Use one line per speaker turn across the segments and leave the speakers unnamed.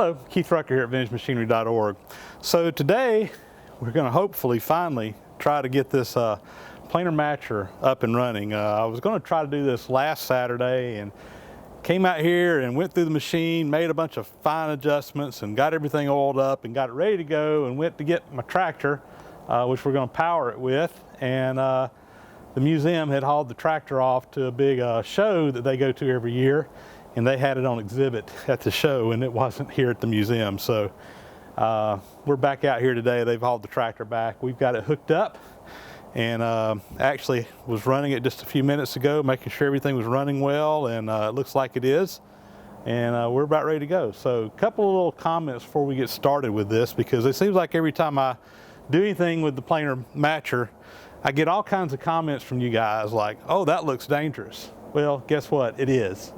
Hello, Keith Rucker here at VintageMachinery.org. So today we're going to hopefully finally try to get this planer matcher up and running. I was going to try to do this last Saturday and came out here and went through the machine, made a bunch of fine adjustments and got everything oiled up and got it ready to go, and went to get my tractor, which we're going to power it with. And the museum had hauled the tractor off to a big show that they go to every year, and they had it on exhibit at the show, and it wasn't here at the museum. So we're back out here today. They've hauled the tractor back. We've got it hooked up, and actually was running it just a few minutes ago, making sure everything was running well, and it looks like it is. And we're about ready to go. So a couple of little comments before we get started with this, because it seems like every time I do anything with the planer matcher, I get all kinds of comments from you guys like, oh, that looks dangerous. Well, guess what? It is.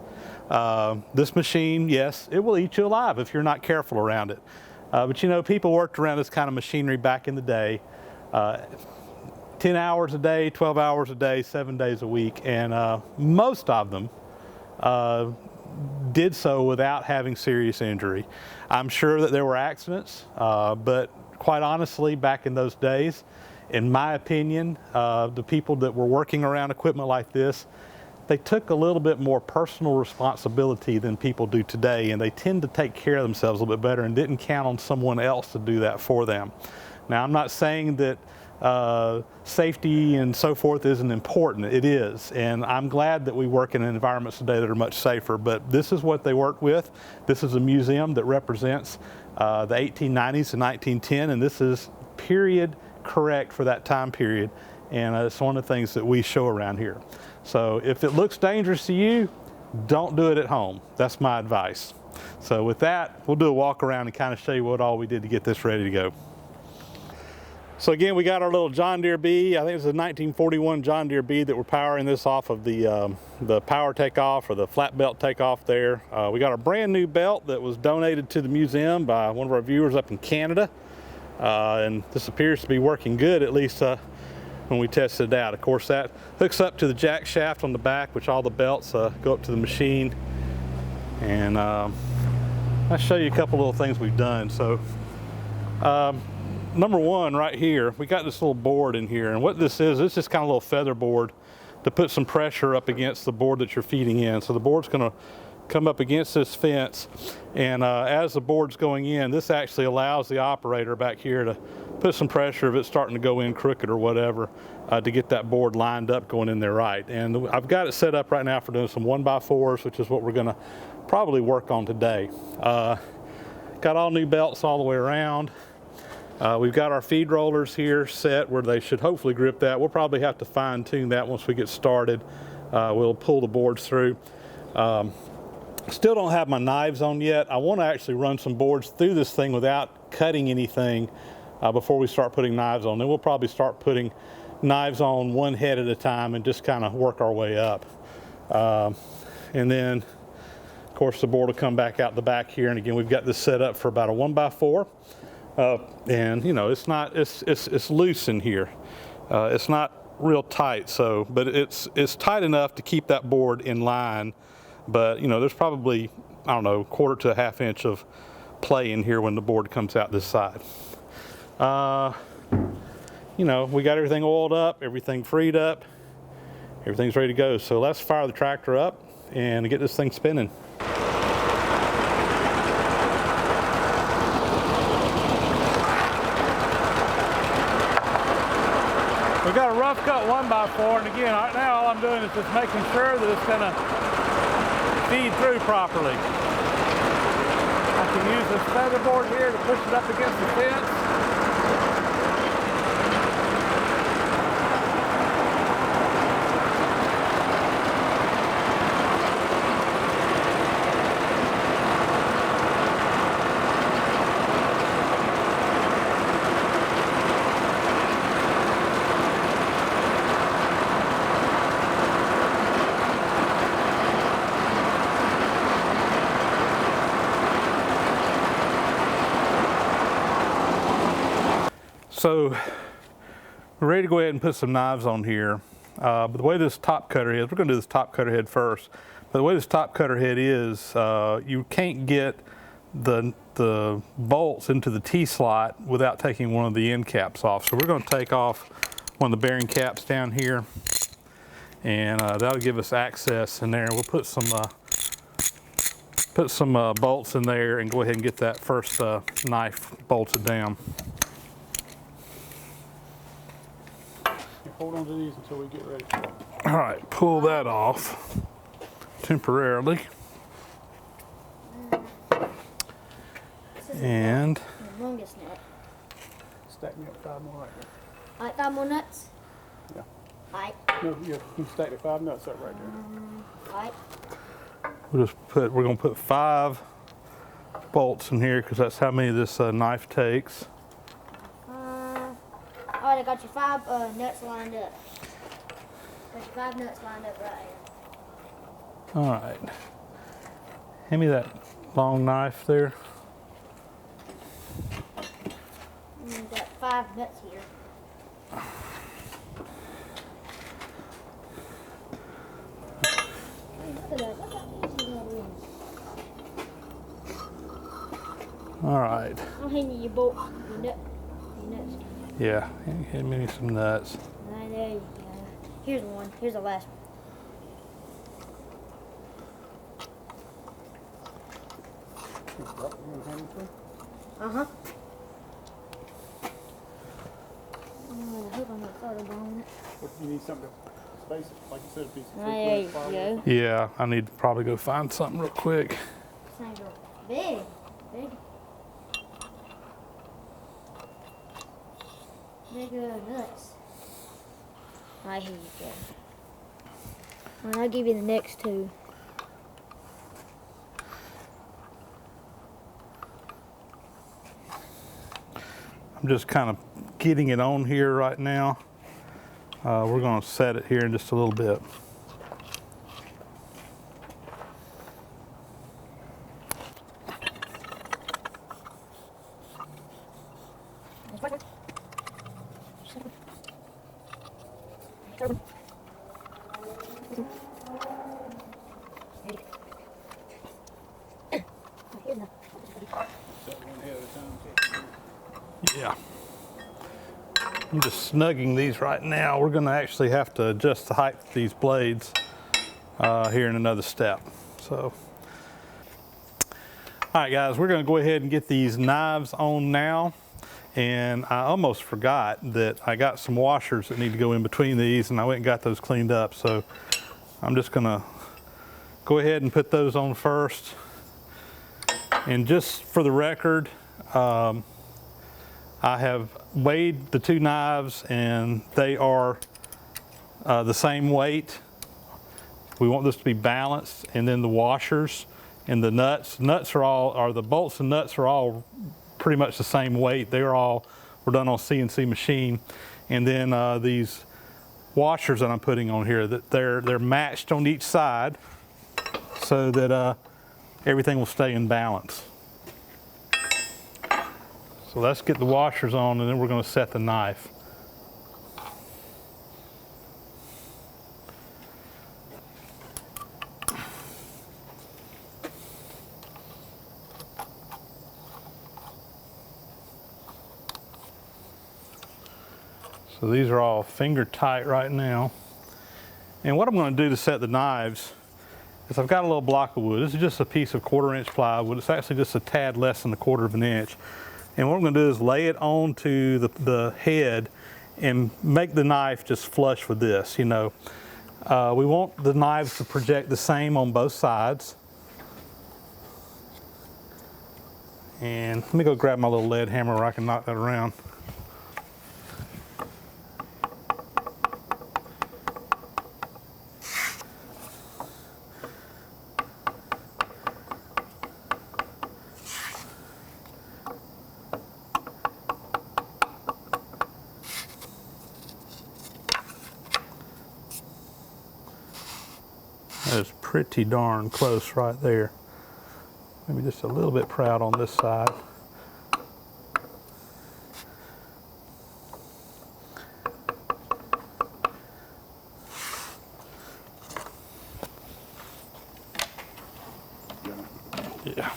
This machine, yes, it will eat you alive if you're not careful around it. But you know, people worked around this kind of machinery back in the day, 10 hours a day, 12 hours a day, 7 days a week, and most of them did so without having serious injury. I'm sure that there were accidents, but quite honestly, back in those days, in my opinion, the people that were working around equipment like this, they took a little bit more personal responsibility than people do today, and they tend to take care of themselves a little bit better and didn't count on someone else to do that for them. Now, I'm not saying that safety and so forth isn't important. It is, and I'm glad that we work in environments today that are much safer, but this is what they work with. This is a museum that represents the 1890s to 1910, and this is period correct for that time period, and it's one of the things that we show around here. So if it looks dangerous to you, don't do it at home. That's my advice. So with that, we'll do a walk around and kind of show you what all we did to get this ready to go. So again, we got our little John Deere B. I think it's a 1941 John Deere B that we're powering this off of the power takeoff or the flat belt takeoff there. We got our brand new belt that was donated to the museum by one of our viewers up in Canada. And this appears to be working good, at least when we tested it out. Of course, that hooks up to the jack shaft on the back, which all the belts go up to the machine. And I'll show you a couple little things we've done. So number one, right here, we got this little board in here, and what this is, it's just kind of a little feather board to put some pressure up against the board that you're feeding in. So the board's going to come up against this fence, and as the board's going in, this actually allows the operator back here to put some pressure if it's starting to go in crooked or whatever, to get that board lined up going in there right. And I've got it set up right now for doing some 1x4s, which is what we're going to probably work on today. Got all new belts all the way around. We've got our feed rollers here set where they should hopefully grip that. We'll probably have to fine tune that once we get started. We'll pull the boards through. Still don't have my knives on yet. I want to actually run some boards through this thing without cutting anything before we start putting knives on. Then we'll probably start putting knives on one head at a time and just kind of work our way up. And then, of course, the board will come back out the back here. And again, we've got this set up for about a 1x4. And you know, it's loose in here. It's not real tight, so, but it's tight enough to keep that board in line. But you know, there's probably, I don't know, 1/4 to a 1/2 inch of play in here when the board comes out this side. You know, we got everything oiled up, everything freed up, everything's ready to go. So let's fire the tractor up and get this thing spinning. We've got a rough cut 1x4, and again, right now all I'm doing is just making sure that it's going to feed through properly. I can use this feather board here to push it up against the fence. So we're ready to go ahead and put some knives on here. But the way this top cutter is, we're going to do this top cutter head first. But the way this top cutter head is, you can't get the the bolts into the T-slot without taking one of the end caps off. So we're going to take off one of the bearing caps down here, and that'll give us access in there. We'll put some bolts in there and go ahead and get that first knife bolted down.
Hold on to these until we get ready.
All right, pull that off temporarily. And
the longest nut.
Stack me up 5 more right there.
All right, 5 more nuts?
Yeah.
All right.
No, you can stack the 5 nuts up right there.
All right.
we're going to put 5 bolts in here because that's how many this knife takes.
All right, I got your 5 nuts lined up. Got your 5 nuts lined up right here.
All right. Hand me that long knife there.
And got 5 nuts here.
All right.
I'll hand you your bolts, your nuts.
Yeah, hand me some nuts.
All right, there you go. Here's one. Here's the last one. Uh-huh. I hope I'm not started on it.
You need something to space it, like you said, a piece of
There you go.
Yeah, I need to probably go find something real quick.
This thing's big. Big. Big nuts. Right, here you go. And I'll give you the next 2.
I'm just kind of getting it on here right now. We're going to set it here in just a little bit. Yeah. I'm just snugging these right now. We're going to actually have to adjust the height of these blades here in another step. So, all right, guys, we're going to go ahead and get these knives on now. And I almost forgot that I got some washers that need to go in between these, and I went and got those cleaned up. So I'm just going to go ahead and put those on first. And just for the record, I have weighed the 2 knives, and they are the same weight. We want this to be balanced. And then the washers and the nuts the bolts and nuts are all pretty much the same weight. Were done on CNC machine. And then these washers that I'm putting on here, that they're matched on each side so that everything will stay in balance. So let's get the washers on, and then we're going to set the knife. So these are all finger tight right now. And what I'm going to do to set the knives is I've got a little block of wood. This is just a piece of 1/4 inch plywood. It's actually just a tad less than 1/4 of an inch. And what I'm going to do is lay it onto the head and make the knife just flush with this, you know. We want the knives to project the same on both sides. And let me go grab my little lead hammer where I can knock that around. That is pretty darn close right there. Maybe just a little bit proud on this side. Yeah.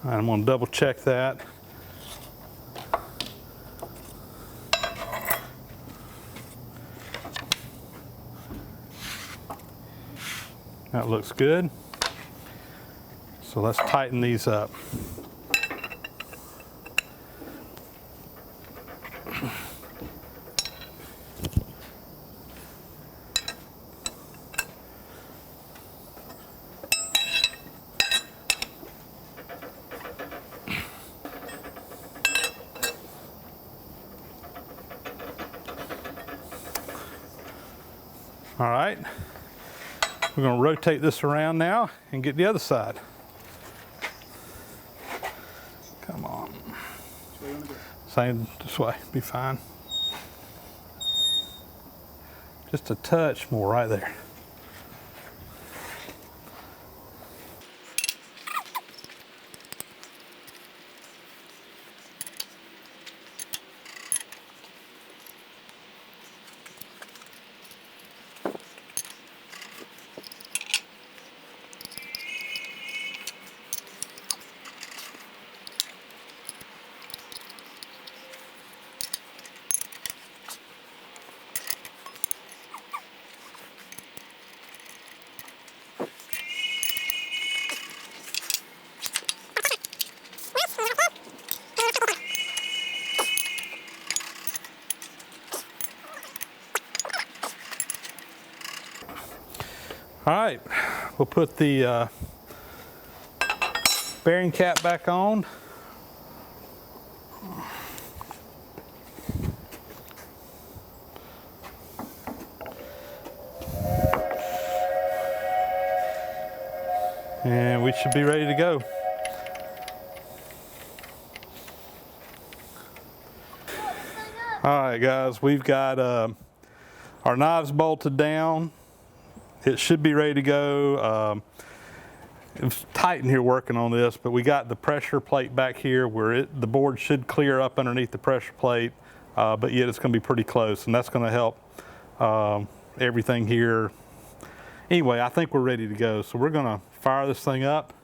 I'm going to double check that. That looks good. So let's tighten these up. All right, we're going to rotate this around now and get the other side. Come on. Same this way, be fine. Just a touch more right there. All right, we'll put the bearing cap back on. And we should be ready to go. All right, guys, we've got our knives bolted down. It should be ready to go. It's tight in here working on this, but we got the pressure plate back here where the board should clear up underneath the pressure plate, but yet it's going to be pretty close, and that's going to help everything here. Anyway, I think we're ready to go, so we're going to fire this thing up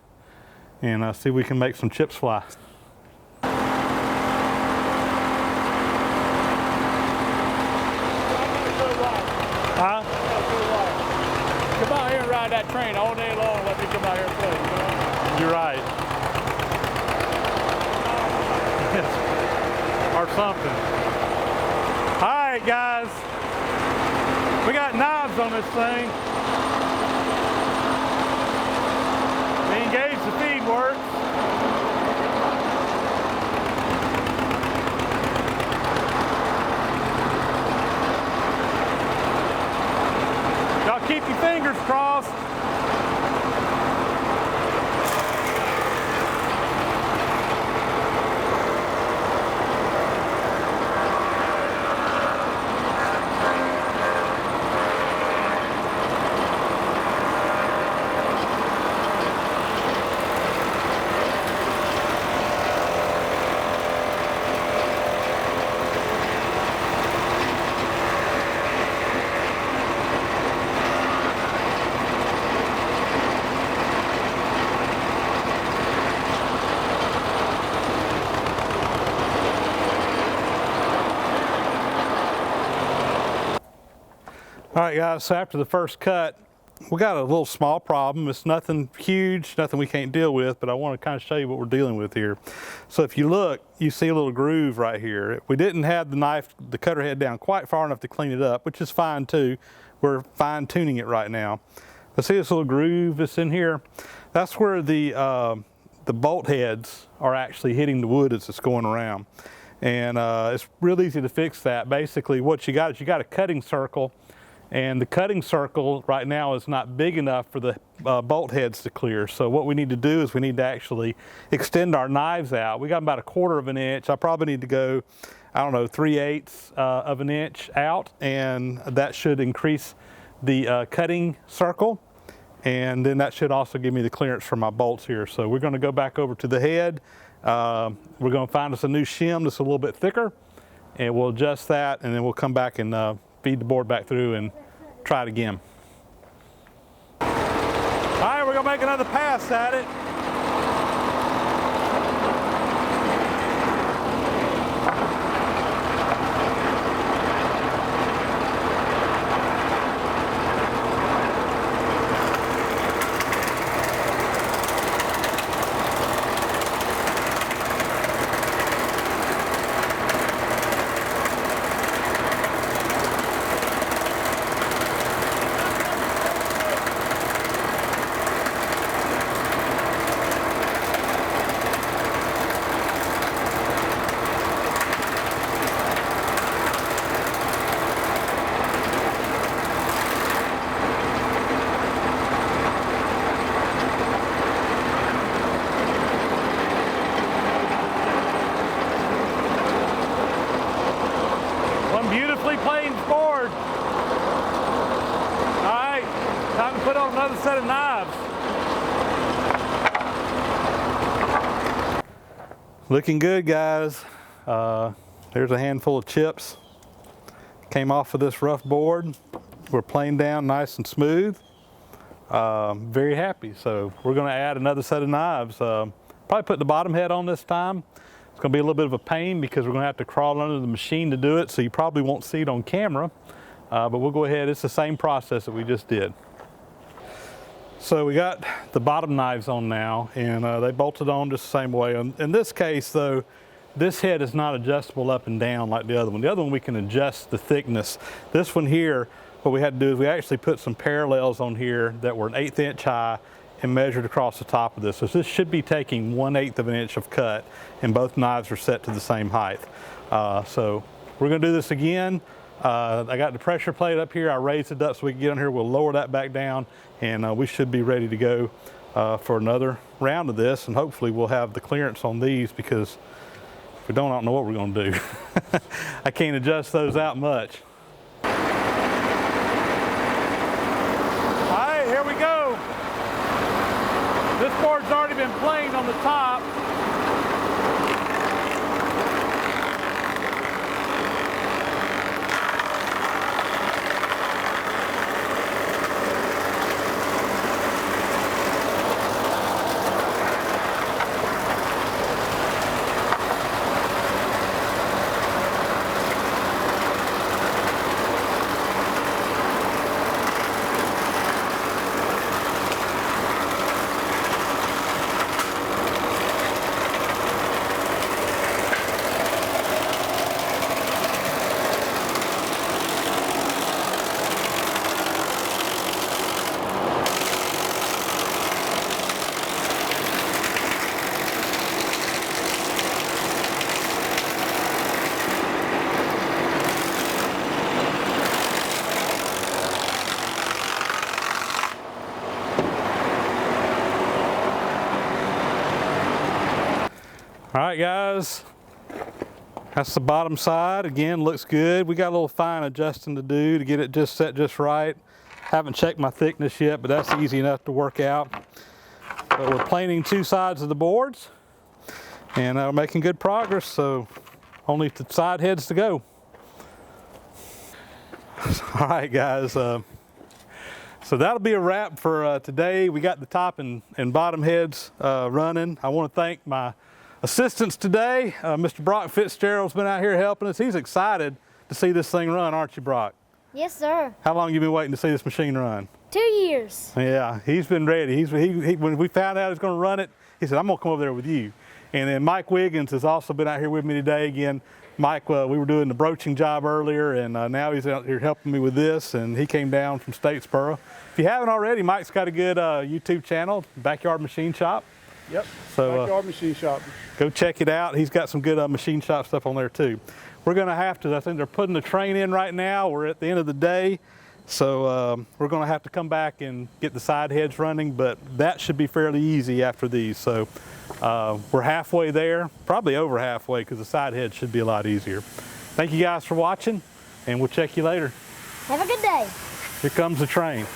and see if we can make some chips fly. Huh?
Come out here and ride that train all day long. Let me come out here and play. You know?
You're right. Or something. All right, guys. We got knives on this thing. We engage the feed works. Y'all keep your fingers crossed. All right, guys, so after the first cut, we got a little small problem. It's nothing huge, nothing we can't deal with, but I want to kind of show you what we're dealing with here. So if you look, you see a little groove right here. We didn't have the cutter head down quite far enough to clean it up, which is fine too. We're fine tuning it right now. But see this little groove that's in here? That's where the bolt heads are actually hitting the wood as it's going around. And it's real easy to fix that. Basically what you got is you got a cutting circle, and the cutting circle right now is not big enough for the bolt heads to clear. So what we need to do is we need to actually extend our knives out. We got about 1/4 of an inch. I probably need to go, I don't know, 3/8 of an inch out, and that should increase the cutting circle. And then that should also give me the clearance for my bolts here. So we're going to go back over to the head. We're going to find us a new shim that's a little bit thicker, and we'll adjust that, and then we'll come back and feed the board back through and try it again. All right, we're gonna make another pass at it. One beautifully planed board. All right, time to put on another set of knives. Looking good, guys. There's a handful of chips. Came off of this rough board. We're planed down nice and smooth. Very happy. So we're going to add another set of knives. Probably put the bottom head on this time. It's going to be a little bit of a pain because we're going to have to crawl under the machine to do it, so you probably won't see it on camera. But we'll go ahead. It's the same process that we just did. So we got the bottom knives on now, and they bolted on just the same way. In this case, though, this head is not adjustable up and down like the other one. The other one we can adjust the thickness. This one here, what we had to do is we actually put some parallels on here that were an 1/8 inch high and measured across the top of this. So this should be taking 1/8 of an inch of cut, and both knives are set to the same height. So we're going to do this again. I got the pressure plate up here. I raised it up so we can get on here. We'll lower that back down, and we should be ready to go for another round of this, and hopefully we'll have the clearance on these, because if we don't, I don't know what we're going to do. I can't adjust those out much. All right, here we go. This board's already been planed on the top. All right, guys, that's the bottom side. Again, looks good. We got a little fine adjusting to do to get it just set just right. Haven't checked my thickness yet, but that's easy enough to work out. But we're planing two sides of the boards, and we're making good progress, so only the side heads to go. All right, guys, so that'll be a wrap for today. We got the top and bottom heads running. I want to thank my assistants today. Mr. Brock Fitzgerald's been out here helping us. He's excited to see this thing run, aren't you, Brock?
Yes, sir.
How long have you been waiting to see this machine run?
2 years.
Yeah, he's been ready. When we found out he was going to run it, he said, I'm going to come over there with you. And then Mike Wiggins has also been out here with me today. Again, Mike, we were doing the broaching job earlier, and now he's out here helping me with this, and he came down from Statesboro. If you haven't already, Mike's got a good YouTube channel, Backyard Machine Shop.
Yep,
so,
Backyard Machine Shop.
Go check it out. He's got some good machine shop stuff on there too. We're going to have to, I think they're putting the train in right now. We're at the end of the day. So we're going to have to come back and get the side heads running, but that should be fairly easy after these. So we're halfway there, probably over halfway, because the side heads should be a lot easier. Thank you guys for watching, and we'll check you later.
Have a good day.
Here comes the train.